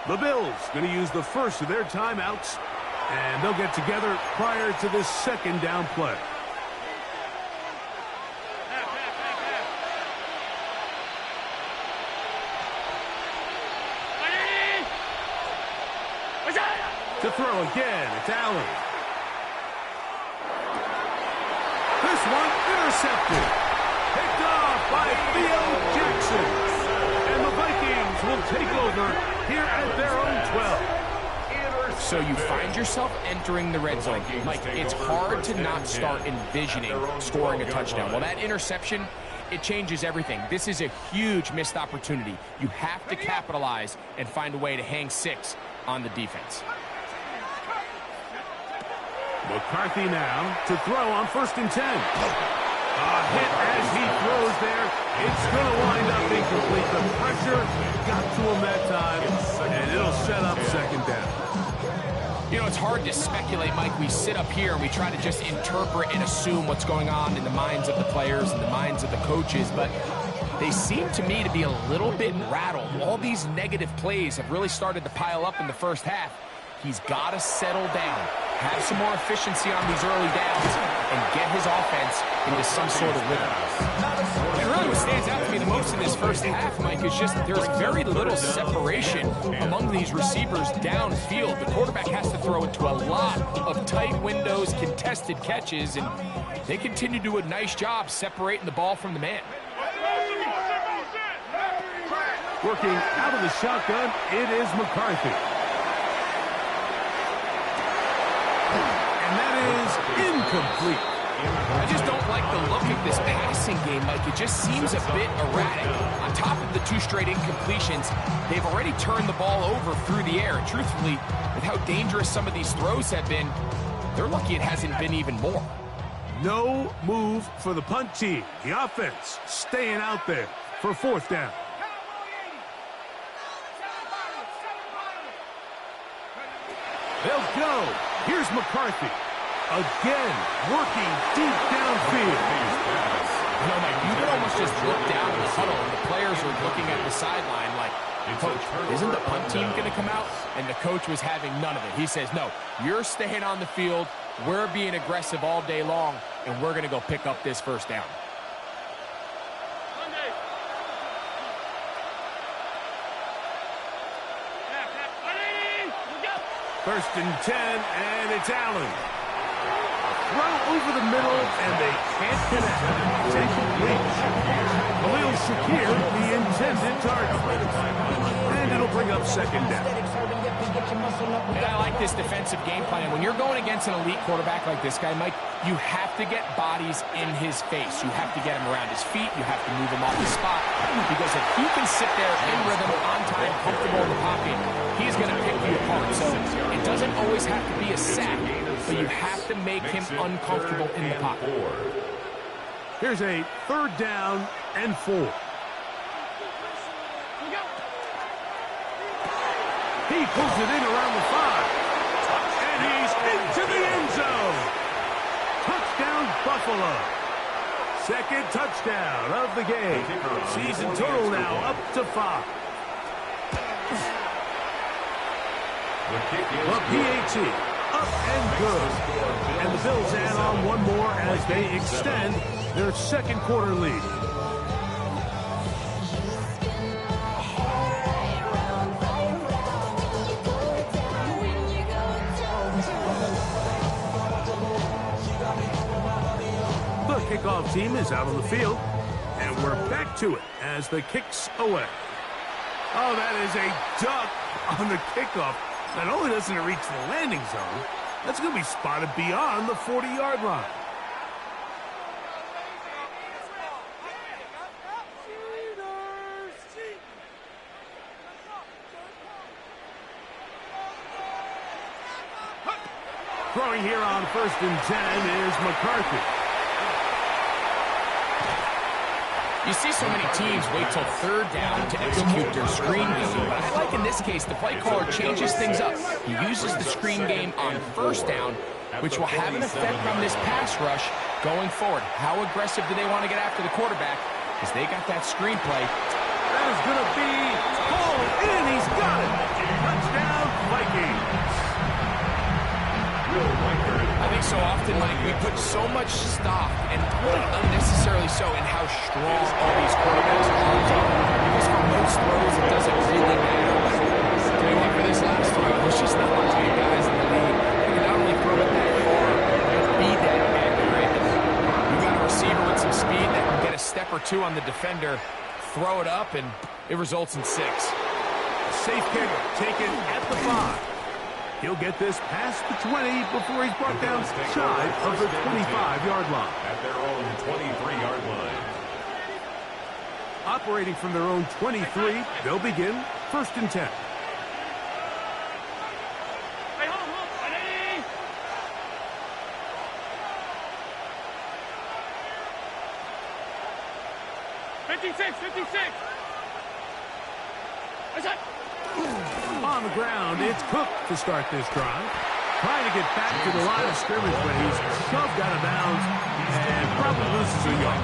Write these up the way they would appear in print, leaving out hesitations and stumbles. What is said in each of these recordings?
The Bills going to use the first of their timeouts, and they'll get together prior to this second down play. To throw again, it's Allen. This one intercepted. Picked off by Theo Jackson. And the Vikings will take over here at their own 12. So you find yourself entering the red zone. Mike, it's hard to not start envisioning scoring a touchdown. Well, that interception, it changes everything. This is a huge missed opportunity. You have to capitalize and find a way to hang 6 on the defense. McCarthy now to throw on 1st and 10. A hit as he throws there. It's going to wind up incomplete. The pressure got to him that time, and it'll set up 2nd down. You know, it's hard to speculate, Mike. We sit up here and we try to just interpret and assume what's going on in the minds of the players and the minds of the coaches, but they seem to me to be a little bit rattled. All these negative plays have really started to pile up in the first half. He's got to settle down, have some more efficiency on these early downs, and get his offense into some sort of rhythm. And really what stands out to me the most in this first half, Mike, is just there's very little separation among these receivers downfield. The quarterback has to throw into a lot of tight windows, contested catches, and they continue to do a nice job separating the ball from the man. Working out of the shotgun, it is McCarthy. And that is incomplete. I just don't like the look of this passing game, Mike. It just seems a bit erratic. On top of the 2 straight incompletions, they've already turned the ball over through the air. And truthfully, with how dangerous some of these throws have been, they're lucky it hasn't been even more. No move for the punt team. The offense staying out there for 4th down. They'll go. Here's McCarthy. Again, working deep downfield. You know, Mike, you can almost just look down in the huddle, and the players are looking at the sideline like, Coach, isn't the punt team going to come out? And the coach was having none of it. He says, no, you're staying on the field. We're being aggressive all day long, and we're going to go pick up this 1st down. First and 10, and it's Allen. Throw over the middle, and they can't connect. Take the lead. Khalil Shakir, the intended target. And it'll bring up 2nd down. And I like this defensive game plan. When you're going against an elite quarterback like this guy, Mike, you have to get bodies in his face. You have to get him around his feet. You have to move him off the spot. Because if he can sit there in rhythm, on time, comfortable in the pocket, he's going to pick you apart. So it doesn't always have to be a sack, but you have to make him uncomfortable in the pocket. Here's a 3rd down and 4. He pulls it in around the 5. And he's into the end zone. Touchdown, Buffalo. 2nd touchdown of the game. Season total now up to 5. The PAT up and good. And the Bills add on one more as they extend their 2nd quarter lead. The kickoff team is out on the field, and we're back to it as the kick's away. Oh, that is a duck on the kickoff. Not only doesn't it reach the landing zone, that's going to be spotted beyond the 40-yard line. Throwing here on 1st and 10 is McCarthy. You see so many teams wait till 3rd down to execute their screen game, but I like in this case the play caller changes things up. He uses the screen game on 1st down, which will have an effect on this pass rush going forward. How aggressive do they want to get after the quarterback? Because they got that screen play. That is going to be pulled in. He's got it. Touchdown, Vikings. I think so often, Mike, we put so much stock, and really unnecessarily so, in how strong all these quarterbacks' arms are. Because for most throws, it doesn't really matter. But tell you what, for this last throw, there's just not much big guys in the league who can not only throw it that far, but be that accurate. You've got a receiver with some speed that can get a step or two on the defender, throw it up, and it results in 6. Safe kick taken at the 5. He'll get this past the 20 before he's brought down shy of the 25-yard line. At their own 23-yard line. Operating from their own 23, they'll begin 1st and 10. On the ground, it's Cook to start this drive. Trying to get back to the line of scrimmage, but he's shoved out of bounds and probably loses a yard.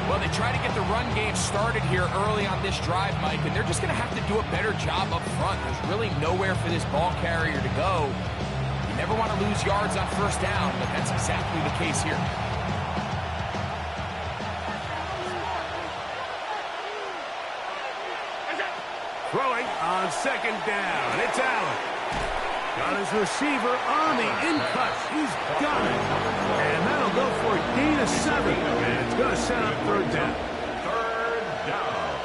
Well, they try to get the run game started here early on this drive, Mike, and they're just going to have to do a better job up front. There's really nowhere for this ball carrier to go. You never want to lose yards on 1st down, but that's exactly the case here. Throwing on 2nd down. It's Allen. Got his receiver on the in-cut. He's got it. And that'll go for a gain of 7. And it's going to set up 3rd down. 3rd down.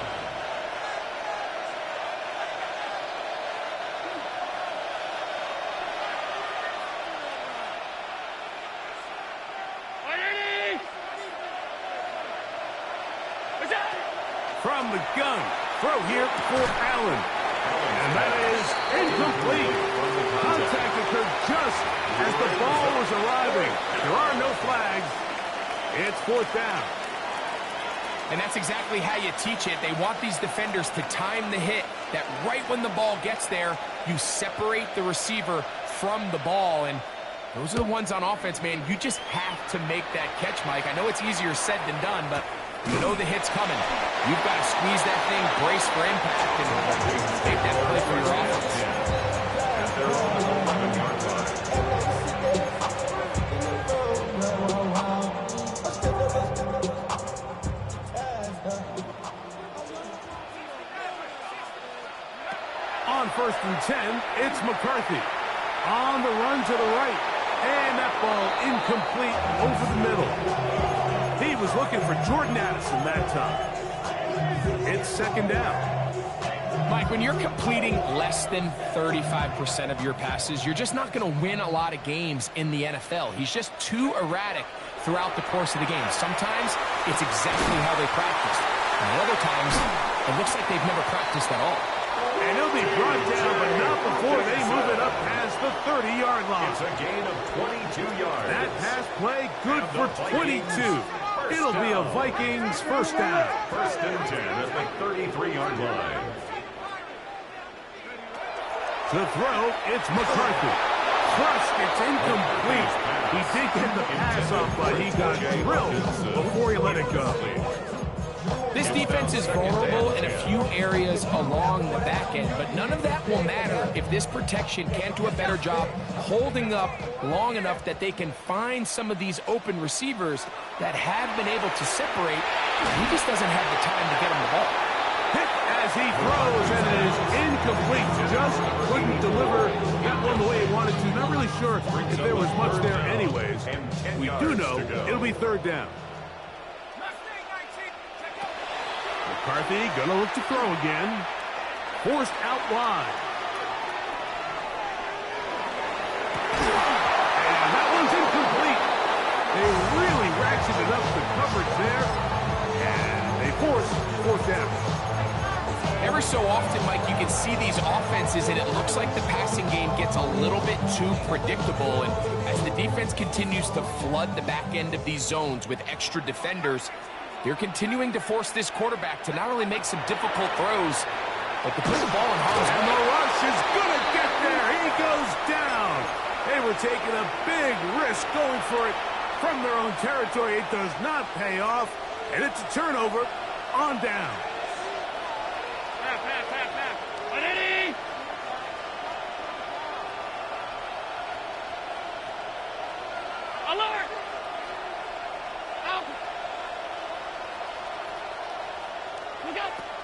From the gun. Throw here for Allen. And that is incomplete. Contact occurred just as the ball was arriving. There are no flags. It's 4th down. And that's exactly how you teach it. They want these defenders to time the hit, that right when the ball gets there, you separate the receiver from the ball. And those are the ones on offense, man. You just have to make that catch, Mike. I know it's easier said than done, but you know the hit's coming. You've got to squeeze that thing, brace for impact, and make that play for your offense. On 1st and 10, it's McCarthy. On the run to the right. And that ball incomplete over the middle. He was looking for Jordan Addison that time. It's 2nd down. Mike, when you're completing less than 35% of your passes, you're just not going to win a lot of games in the NFL. He's just too erratic throughout the course of the game. Sometimes it's exactly how they practice. And other times, it looks like they've never practiced at all. And he'll be brought down, but not before they move it up past the 30-yard line. It's a gain of 22 yards. That pass play good for 22. It'll be a Vikings 1st down. 1st and 10 at the 33-yard line. To throw, it's McCarthy. Thrust, it's incomplete. He did get the pass off, but he got drilled before he let it go. This defense is vulnerable in a few areas along the back end, but none of that will matter if this protection can't do a better job holding up long enough that they can find some of these open receivers that have been able to separate. He just doesn't have the time to get him the ball. Hit as he throws, and it is incomplete. Just couldn't deliver that one the way he wanted to. Not really sure if there was much there anyways. We do know it'll be 3rd down. McCarthy gonna look to throw again. Forced out wide. And that one's incomplete. They really ratcheted up the coverage there. And they force 4th down. Every so often, Mike, you can see these offenses, and it looks like the passing game gets a little bit too predictable. And as the defense continues to flood the back end of these zones with extra defenders, they're continuing to force this quarterback to not only make some difficult throws, but to put the ball in harm's way. And the rush is going to get there. He goes down. They were taking a big risk going for it from their own territory. It does not pay off, and it's a turnover on down.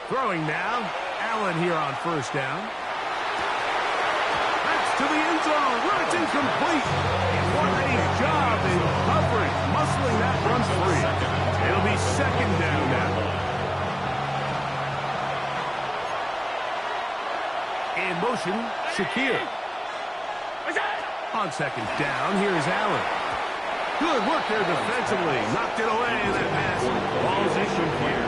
Throwing now. Allen here on first down. That's to the end zone where it's incomplete. What a job in coverage, muscling that run free. It'll be second down now. In motion, Shakir. On second down, here's Allen. Good work there defensively. Knocked it away, and that pass falls incomplete.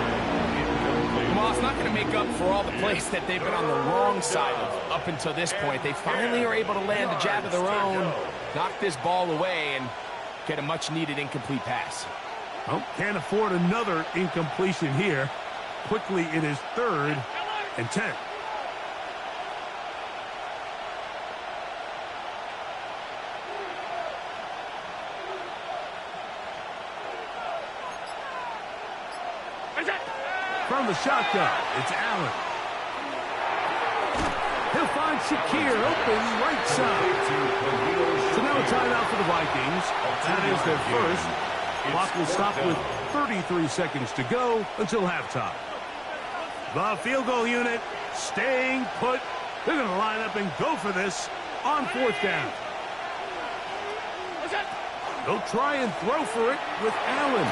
Well, it's not going to make up for all the plays that they've been on the wrong side of up until this point. They finally are able to land a jab of their own, knock this ball away, and get a much-needed incomplete pass. Well, can't afford another incompletion here. Quickly, it is 3rd and 10. From the shotgun, it's Allen. He'll find Shakir open right side. So now a timeout for the Vikings. That is their first. Clock will stop with 33 seconds to go until halftime. The field goal unit staying put. They're going to line up and go for this on 4th down. They'll try and throw for it with Allen.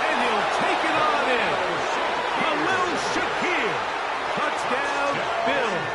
And he'll take it on in. Khalil Shakir. Touchdown, Bills.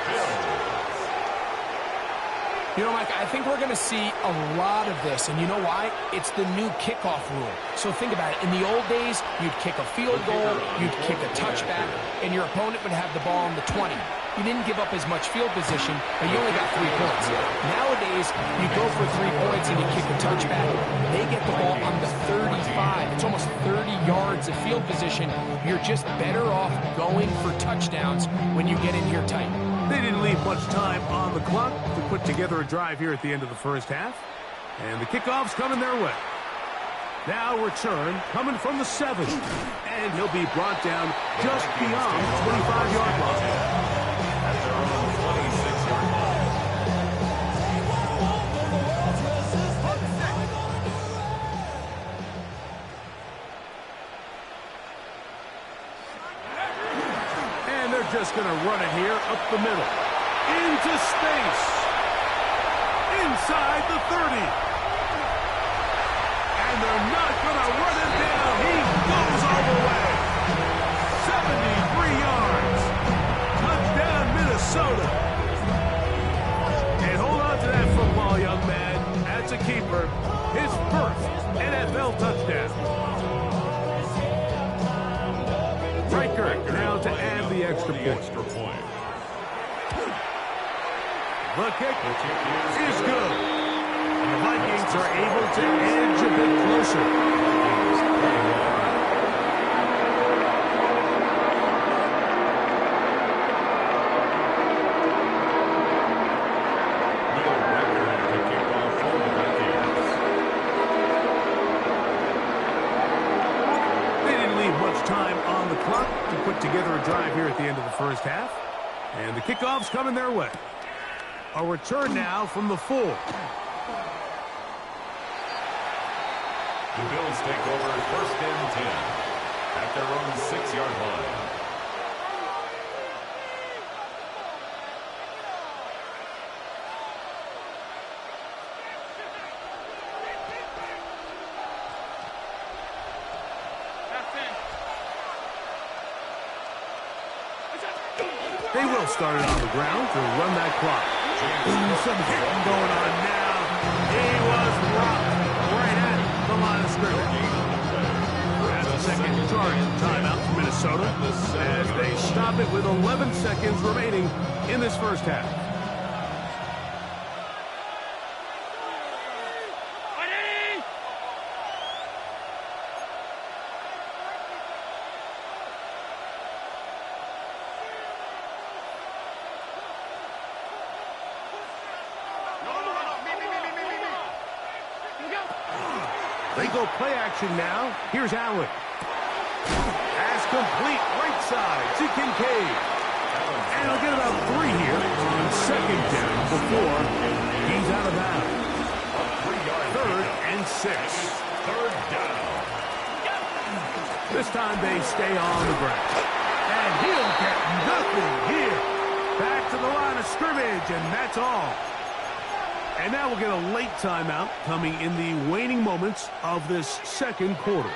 You know, Mike, I think we're going to see a lot of this, and you know why? It's the new kickoff rule. So think about it. In the old days, you'd kick a field goal, you'd kick a touchback, and your opponent would have the ball on the 20. You didn't give up as much field position, but you only got 3 points. Nowadays, you go for 3 points and you kick a touchback. They get the ball on the 35. It's almost 30 yards of field position. You're just better off going for touchdowns when you get in here tight. They didn't leave much time on the clock to put together a drive here at the end of the first half. And the kickoff's coming their way. Now return coming from the 7. And he'll be brought down just beyond the 25-yard line. At their own 26-yard line. And they're just going to run it here up the middle. Into space. Inside the 30. And they're not going to run him down. He goes all the way. 73 yards. Touchdown, Minnesota. And hold on to that football, young man. That's a keeper. His first NFL touchdown. Riker now to add the extra point. The kick is good. And the Vikings are able to edge a bit closer. They didn't leave much time on the clock to put together a drive here at the end of the first half. And the kickoff's coming their way. A return now from the 4. The Bills take over 1st and 10 at their own 6-yard line. They will start it on the ground to run that clock. Some hitting going on now. He was blocked right at the line of scrimmage. That's a second charge timeout for Minnesota as they stop it with 11 seconds remaining in this first half. They go play action now. Here's Allen. Pass complete right side to Kincaid. And he'll get about 3 here on 2nd down before he's out of bounds. 3rd and 6. 3rd down. This time they stay on the ground. And he'll get nothing here. Back to the line of scrimmage, and that's all. And now we'll get a late timeout coming in the waning moments of this second quarter.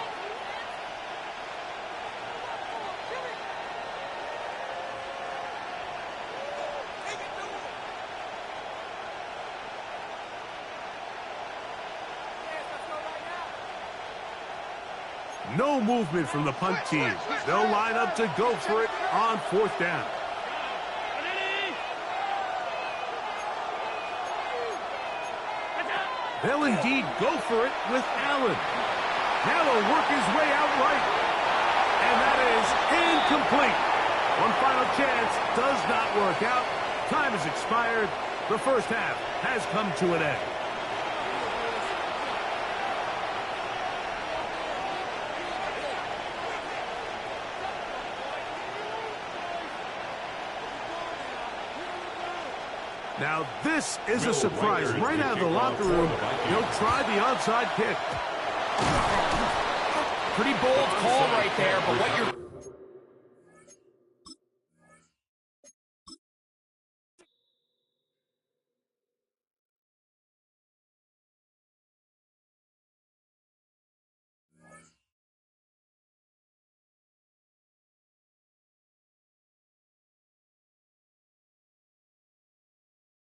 No movement from the punt team. They'll line up to go for it on fourth down. They'll indeed go for it with Allen. Now he'll work his way out right. And that is incomplete. One final chance does not work out. Time has expired. The first half has come to an end. Now, this is a surprise. Right out of the locker room, he'll try the onside kick. Pretty bold call right there, but what you're